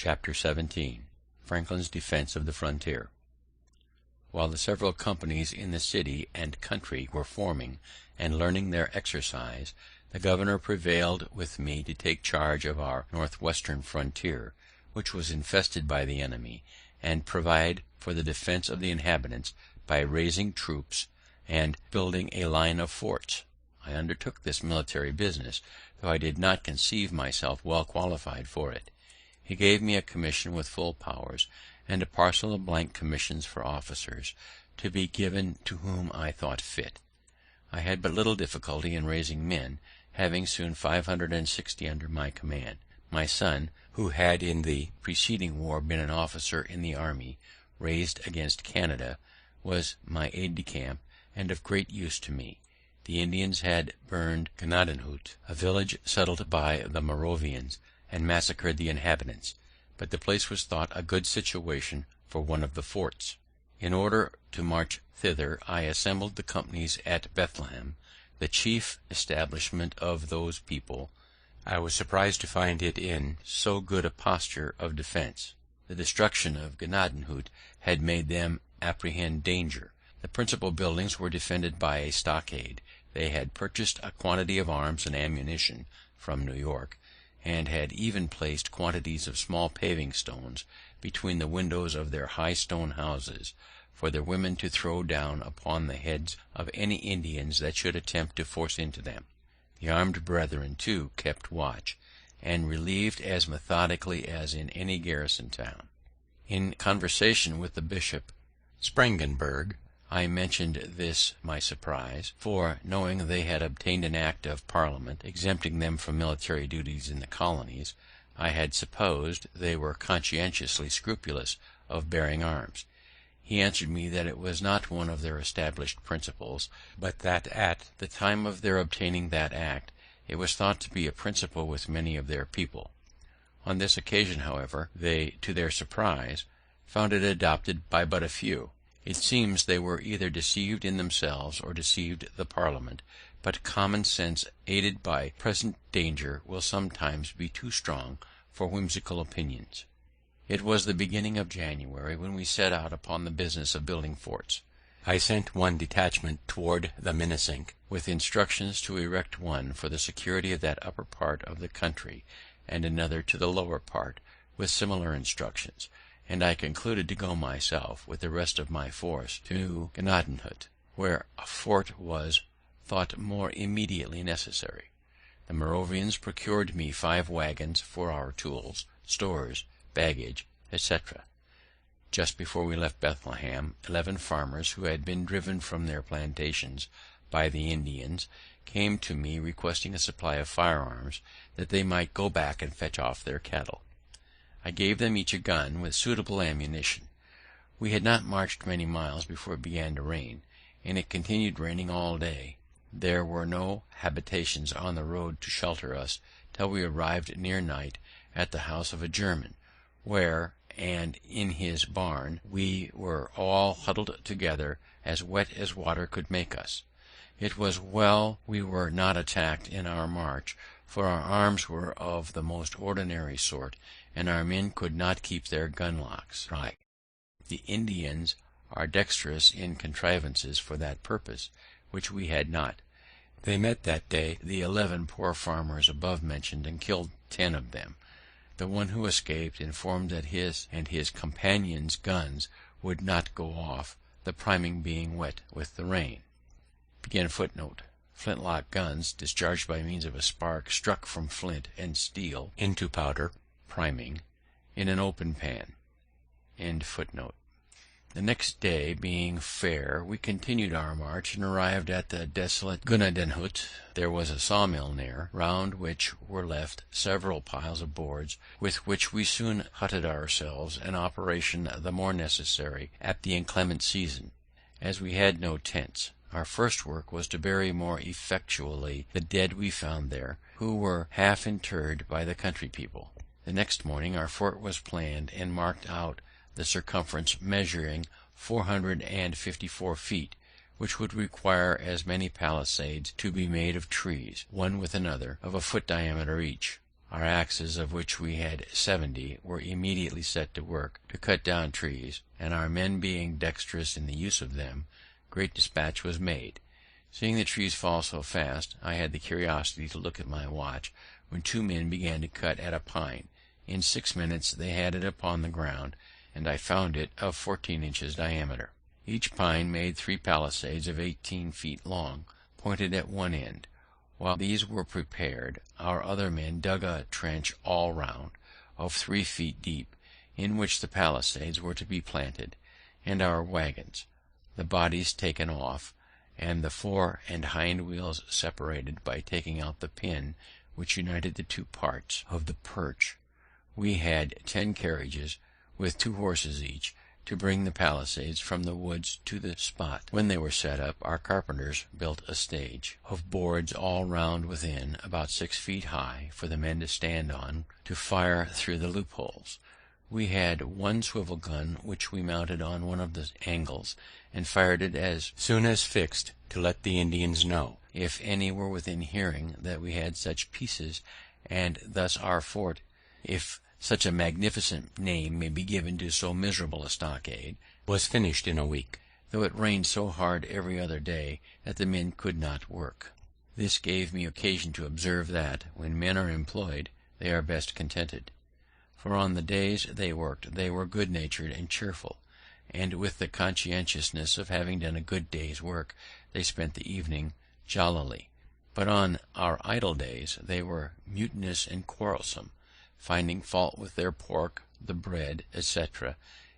Chapter 17. Franklin's Defense of the Frontier. While the several companies in the city and country were forming and learning their exercise, the governor prevailed with me to take charge of our northwestern frontier, which was infested by the enemy, and provide for the defense of the inhabitants by raising troops and building a line of forts. I undertook this military business, though I did not conceive myself well qualified for it. He gave me a commission with full powers, and a parcel of blank commissions for officers, to be given to whom I thought fit. I had but little difficulty in raising men, having soon 560 under my command. My son, who had in the preceding war been an officer in the army raised against Canada, was my aide-de-camp, and of great use to me. The Indians had burned Gnadenhut, a village settled by the Moravians, and massacred the inhabitants, but the place was thought a good situation for one of the forts. In order to march thither, I assembled the companies at Bethlehem, the chief establishment of those people. I was surprised to find it in so good a posture of defense. The destruction of Gnadenhut had made them apprehend danger. The principal buildings were defended by a stockade. They had purchased a quantity of arms and ammunition from New York, and had even placed quantities of small paving stones between the windows of their high stone houses, for their women to throw down upon the heads of any Indians that should attempt to force into them. The armed brethren, too, kept watch, and relieved as methodically as in any garrison town. In conversation with the Bishop Spangenberg, I mentioned this my surprise, for, knowing they had obtained an act of Parliament exempting them from military duties in the colonies, I had supposed they were conscientiously scrupulous of bearing arms. He answered me that it was not one of their established principles, but that at the time of their obtaining that act it was thought to be a principle with many of their people. On this occasion, however, they, to their surprise, found it adopted by but a few. It seems they were either deceived in themselves or deceived the Parliament, but common sense aided by present danger will sometimes be too strong for whimsical opinions. It was the beginning of January when we set out upon the business of building forts. I sent one detachment toward the Minisink, with instructions to erect one for the security of that upper part of the country, and another to the lower part, with similar instructions, and I concluded to go myself, with the rest of my force, to Gnadenhut, where a fort was thought more immediately necessary. The Moravians procured me 5 wagons for our tools, stores, baggage, etc. Just before we left Bethlehem, 11 farmers who had been driven from their plantations by the Indians came to me requesting a supply of firearms, that they might go back and fetch off their cattle. I gave them each a gun with suitable ammunition. We had not marched many miles before it began to rain, and it continued raining all day. There were no habitations on the road to shelter us till we arrived near night at the house of a German, where, and in his barn, we were all huddled together, as wet as water could make us. It was well we were not attacked in our march, for our arms were of the most ordinary sort, and our men could not keep their gunlocks dry. The Indians are dexterous in contrivances for that purpose, which we had not. They met that day the 11 poor farmers above mentioned, and killed 10 of them. The one who escaped informed that his and his companions' guns would not go off, the priming being wet with the rain. Flintlock guns, discharged by means of a spark struck from flint and steel into powder, priming, in an open pan. The next day being fair, we continued our march, and arrived at the desolate Gnadenhut. There was a sawmill near, round which were left several piles of boards, with which we soon hutted ourselves, an operation the more necessary at the inclement season, as we had no tents. Our first work was to bury more effectually the dead we found there, who were half interred by the country people. The next morning our fort was planned, and marked out, the circumference measuring 454 feet, which would require as many palisades to be made of trees, one with another, of a foot diameter each. Our axes, of which we had 70, were immediately set to work to cut down trees, and our men being dexterous in the use of them, great dispatch was made. Seeing the trees fall so fast, I had the curiosity to look at my watch, when 2 men began to cut at a pine. In 6 minutes they had it upon the ground, and I found it of 14 inches diameter. Each pine made 3 palisades of 18 feet long, pointed at one end. While these were prepared, our other men dug a trench all round, of 3 feet deep, in which the palisades were to be planted, and our wagons, the bodies taken off, and the fore and hind wheels separated by taking out the pin which united the 2 parts of the perch. We had 10 carriages, with 2 horses each, to bring the palisades from the woods to the spot. When they were set up, our carpenters built a stage of boards all round within, about 6 feet high, for the men to stand on to fire through the loopholes. We had 1 swivel gun, which we mounted on one of the angles, and fired it as soon as fixed, to let the Indians know, if any were within hearing, that we had such pieces, and thus our fort, if such a magnificent name may be given to so miserable a stockade, was finished in a week, though it rained so hard every other day that the men could not work. This gave me occasion to observe that, when men are employed, they are best contented; for on the days they worked they were good-natured and cheerful, and with the consciousness of having done a good day's work they spent the evening jollily; but on our idle days they were mutinous and quarrelsome, finding fault with their pork, the bread, etc.,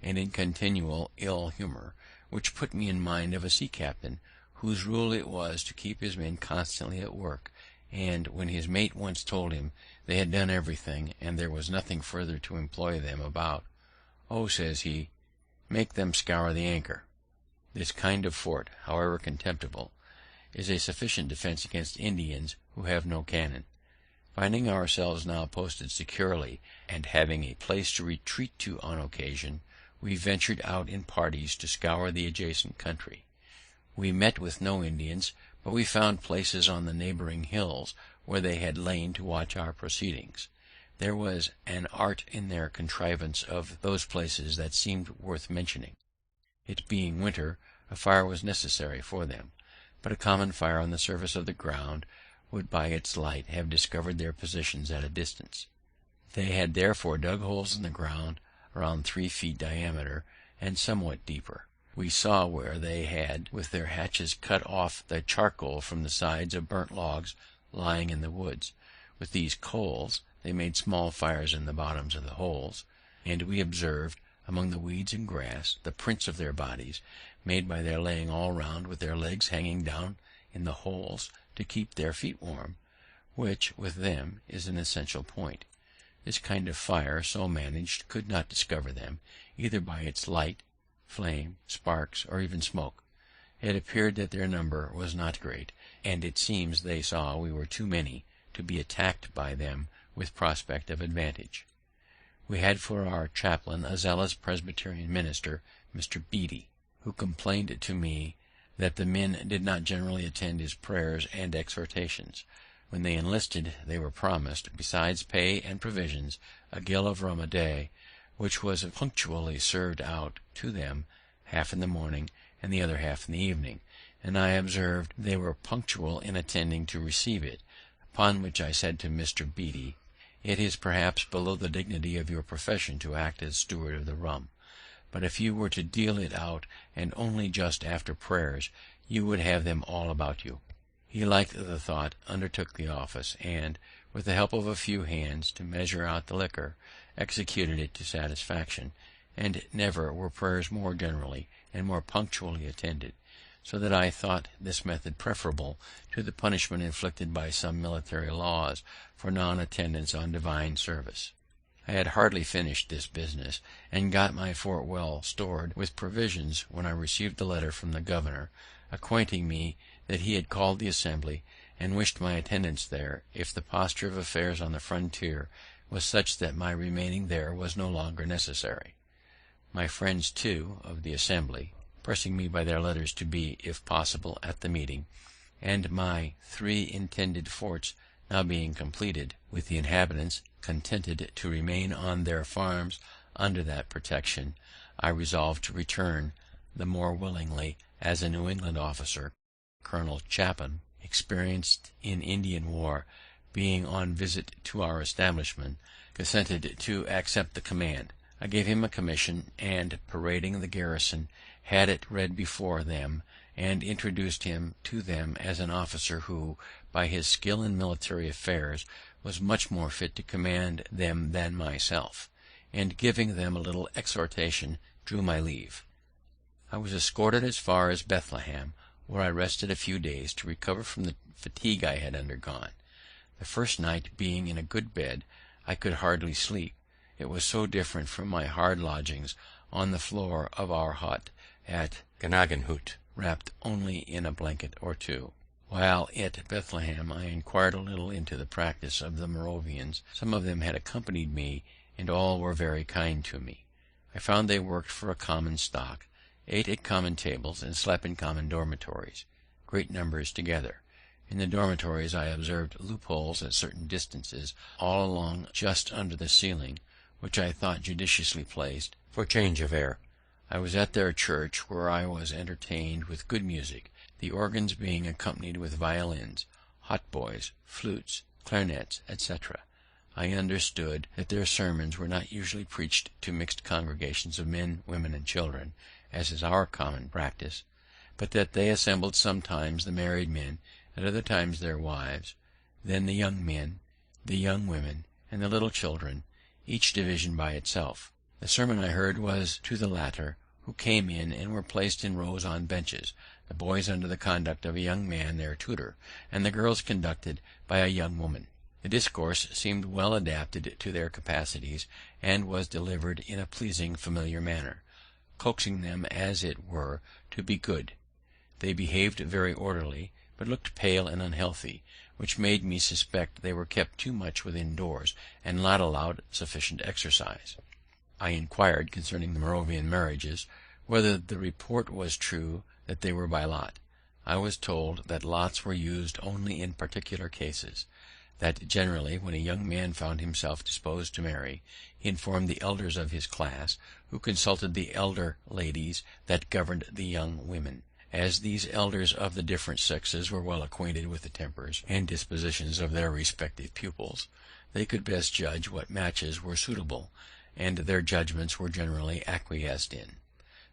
and in continual ill humour, which put me in mind of a sea captain, whose rule it was to keep his men constantly at work, and when his mate once told him they had done everything, and there was nothing further to employ them about, "Oh," says he, "make them scour the anchor." This kind of fort, however contemptible, is a sufficient defense against Indians who have no cannon. Finding ourselves now posted securely, and having a place to retreat to on occasion, we ventured out in parties to scour the adjacent country. We met with no Indians, but we found places on the neighbouring hills where they had lain to watch our proceedings. There was an art in their contrivance of those places that seemed worth mentioning. It being winter, a fire was necessary for them, but a common fire on the surface of the ground would by its light have discovered their positions at a distance. They had therefore dug holes in the ground around 3 feet diameter, and somewhat deeper. We saw where they had with their hatchets cut off the charcoal from the sides of burnt logs lying in the woods. With these coals they made small fires in the bottoms of the holes, and we observed, among the weeds and grass, the prints of their bodies, made by their laying all round with their legs hanging down in the holes to keep their feet warm, which, with them, is an essential point. This kind of fire, so managed, could not discover them, either by its light, flame, sparks, or even smoke. It appeared that their number was not great, and it seems they saw we were too many to be attacked by them with prospect of advantage. We had for our chaplain a zealous Presbyterian minister, Mr. Beatty, who complained to me that the men did not generally attend his prayers and exhortations. When they enlisted, they were promised, besides pay and provisions, a gill of rum a day, which was punctually served out to them, half in the morning and the other half in the evening, and I observed they were punctual in attending to receive it, upon which I said to Mr. Beatty, "It is perhaps below the dignity of your profession to act as steward of the rum, but if you were to deal it out, and only just after prayers, you would have them all about you." He liked the thought, undertook the office, and, with the help of a few hands to measure out the liquor, executed it to satisfaction, and never were prayers more generally and more punctually attended, so that I thought this method preferable to the punishment inflicted by some military laws for non-attendance on divine service. I had hardly finished this business, and got my fort well stored with provisions, when I received a letter from the governor, acquainting me that he had called the assembly, and wished my attendance there, if the posture of affairs on the frontier was such that my remaining there was no longer necessary. My friends, too, of the assembly, pressing me by their letters to be, if possible, at the meeting, and my 3 intended forts now being completed, with the inhabitants contented to remain on their farms under that protection, I resolved to return the more willingly, as a New England officer, Colonel Chapin, experienced in Indian war, being on visit to our establishment, consented to accept the command. I gave him a commission, and, parading the garrison, had it read before them, and introduced him to them as an officer who, by his skill in military affairs, was much more fit to command them than myself, and, giving them a little exhortation, drew my leave. I was escorted as far as Bethlehem, where I rested a few days to recover from the fatigue I had undergone. The first night being in a good bed, I could hardly sleep, it was so different from my hard lodgings on the floor of our hut at Gnadenhut, wrapped only in a blanket or two. While at Bethlehem I inquired a little into the practice of the Moravians. Some of them had accompanied me, and all were very kind to me. I found they worked for a common stock, ate at common tables, and slept in common dormitories, great numbers together. In the dormitories I observed loopholes at certain distances all along just under the ceiling, which I thought judiciously placed for change of air. I was at their church, where I was entertained with good music, the organs being accompanied with violins, hautboys, flutes, clarinets, etc. I understood that their sermons were not usually preached to mixed congregations of men, women, and children, as is our common practice, but that they assembled sometimes the married men, at other times their wives, then the young men, the young women, and the little children, each division by itself. The sermon I heard was to the latter, who came in and were placed in rows on benches, the boys under the conduct of a young man their tutor, and the girls conducted by a young woman. The discourse seemed well adapted to their capacities, and was delivered in a pleasing familiar manner, coaxing them, as it were, to be good. They behaved very orderly, but looked pale and unhealthy, which made me suspect they were kept too much within doors, and not allowed sufficient exercise. I inquired concerning the Moravian marriages, whether the report was true that they were by lot. I was told that lots were used only in particular cases, that generally, when a young man found himself disposed to marry, he informed the elders of his class, who consulted the elder ladies that governed the young women. As these elders of the different sexes were well acquainted with the tempers and dispositions of their respective pupils, they could best judge what matches were suitable, and their judgments were generally acquiesced in.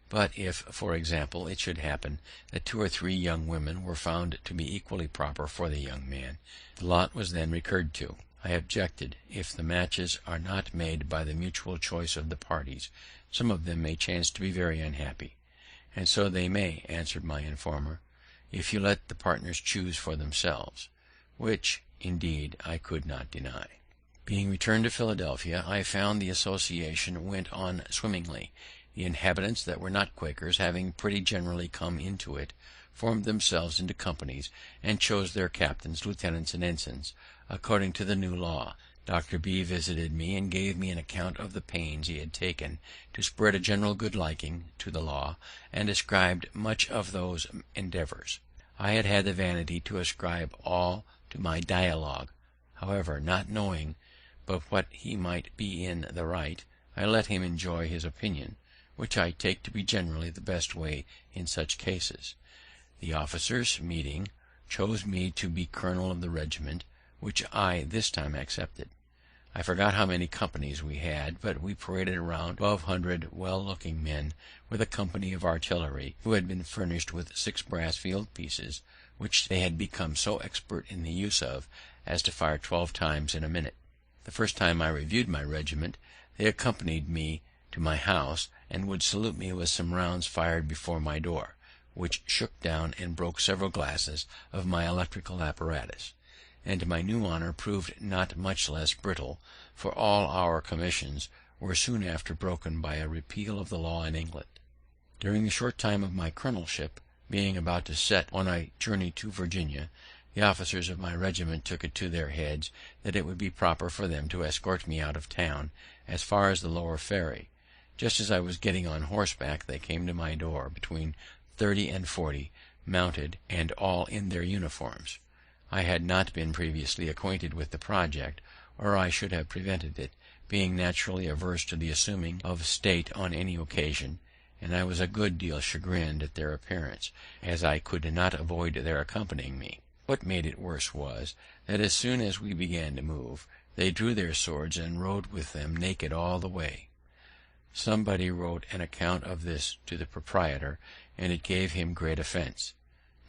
But if, for example, it should happen that 2 or 3 young women were found to be equally proper for the young man, the lot was then recurred to. I objected, if the matches are not made by the mutual choice of the parties, some of them may chance to be very unhappy. And so they may, answered my informer, if you let the partners choose for themselves, which, indeed, I could not deny. Being returned to Philadelphia, I found the association went on swimmingly. The inhabitants that were not Quakers, having pretty generally come into it, formed themselves into companies, and chose their captains, lieutenants, and ensigns, according to the new law. Dr. B visited me, and gave me an account of the pains he had taken to spread a general good liking to the law, and ascribed much of those endeavours. I had had the vanity to ascribe all to my dialogue. However, not knowing but what he might be in the right, I let him enjoy his opinion, which I take to be generally the best way in such cases. The officers, meeting, chose me to be colonel of the regiment, which I this time accepted. I forgot how many companies we had, but we paraded around 1200 well-looking men, with a company of artillery, who had been furnished with 6 brass field pieces, which they had become so expert in the use of as to fire 12 times in a minute. The first time I reviewed my regiment, they accompanied me to my house, and would salute me with some rounds fired before my door, which shook down and broke several glasses of my electrical apparatus. And my new honour proved not much less brittle, for all our commissions were soon after broken by a repeal of the law in England. During the short time of my colonelship, being about to set on a journey to Virginia, the officers of my regiment took it to their heads that it would be proper for them to escort me out of town as far as the lower ferry. Just as I was getting on horseback, they came to my door, between 30 and 40, mounted, and all in their uniforms. I had not been previously acquainted with the project, or I should have prevented it, being naturally averse to the assuming of state on any occasion, and I was a good deal chagrined at their appearance, as I could not avoid their accompanying me. What made it worse was, that as soon as we began to move, they drew their swords and rode with them naked all the way. Somebody wrote an account of this to the proprietor, and it gave him great offence.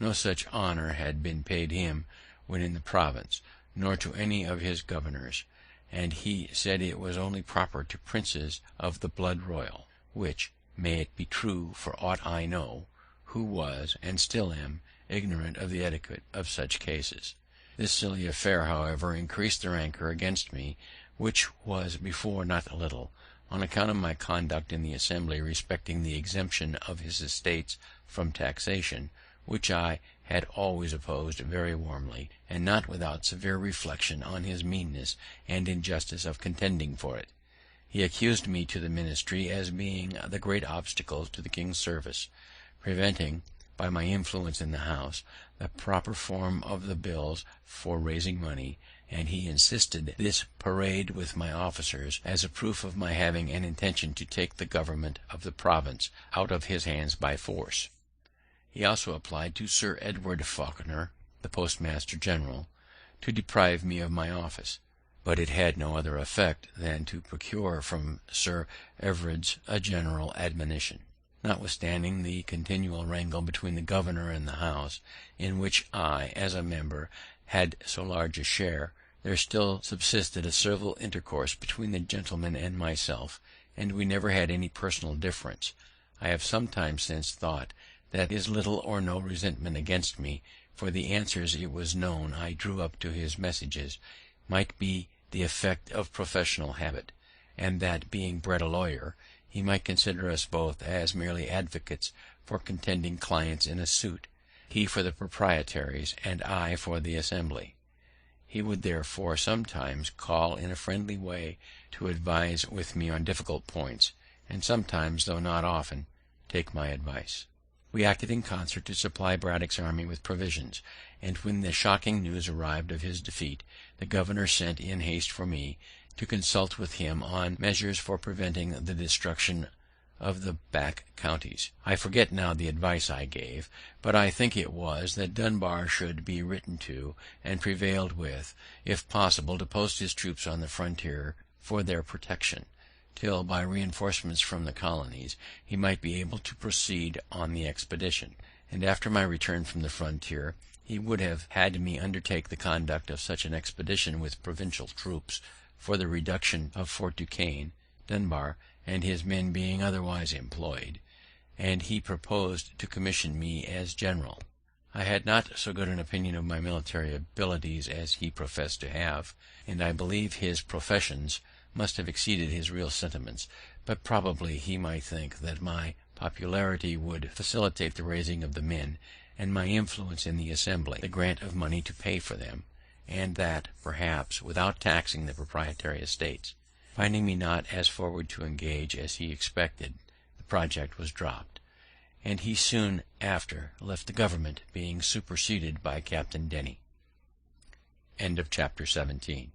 No such honour had been paid him when in the province, nor to any of his governors, and he said it was only proper to princes of the blood royal, which may it be true for aught I know, who was, and still am, ignorant of the etiquette of such cases. This silly affair, however, increased their rancour against me, which was before not a little, on account of my conduct in the Assembly respecting the exemption of his estates from taxation, which I had always opposed very warmly, and not without severe reflection on his meanness and injustice of contending for it. He accused me to the ministry as being the great obstacle to the king's service, preventing, by my influence in the House, the proper form of the bills for raising money, and he insisted this parade with my officers as a proof of my having an intention to take the government of the province out of his hands by force. He also applied to Sir Edward Falconer, the postmaster general, to deprive me of my office, but it had no other effect than to procure from Sir Everard's a general admonition. Notwithstanding the continual wrangle between the governor and the House, in which I, as a member, had so large a share, there still subsisted a civil intercourse between the gentlemen and myself, and we never had any personal difference. I have sometimes since thought that his little or no resentment against me for the answers it was known I drew up to his messages might be the effect of professional habit, and that, being bred a lawyer, he might consider us both as merely advocates for contending clients in a suit, he for the proprietaries, and I for the Assembly. He would therefore sometimes call in a friendly way to advise with me on difficult points, and sometimes, though not often, take my advice. We acted in concert to supply Braddock's army with provisions, and when the shocking news arrived of his defeat, the governor sent in haste for me, to consult with him on measures for preventing the destruction of the back counties. I forget now the advice I gave, but I think it was that Dunbar should be written to and prevailed with, if possible, to post his troops on the frontier for their protection, till, by reinforcements from the colonies, he might be able to proceed on the expedition; and after my return from the frontier, he would have had me undertake the conduct of such an expedition with provincial troops, for the reduction of Fort Duquesne, Dunbar and his men being otherwise employed, and he proposed to commission me as general. I had not so good an opinion of my military abilities as he professed to have, and I believe his professions must have exceeded his real sentiments, but probably he might think that my popularity would facilitate the raising of the men, and my influence in the Assembly the grant of money to pay for them, and that, perhaps, without taxing the proprietary estates. Finding me not as forward to engage as he expected, the project was dropped, and he soon after left the government, being superseded by Captain Denny. Chapter 17.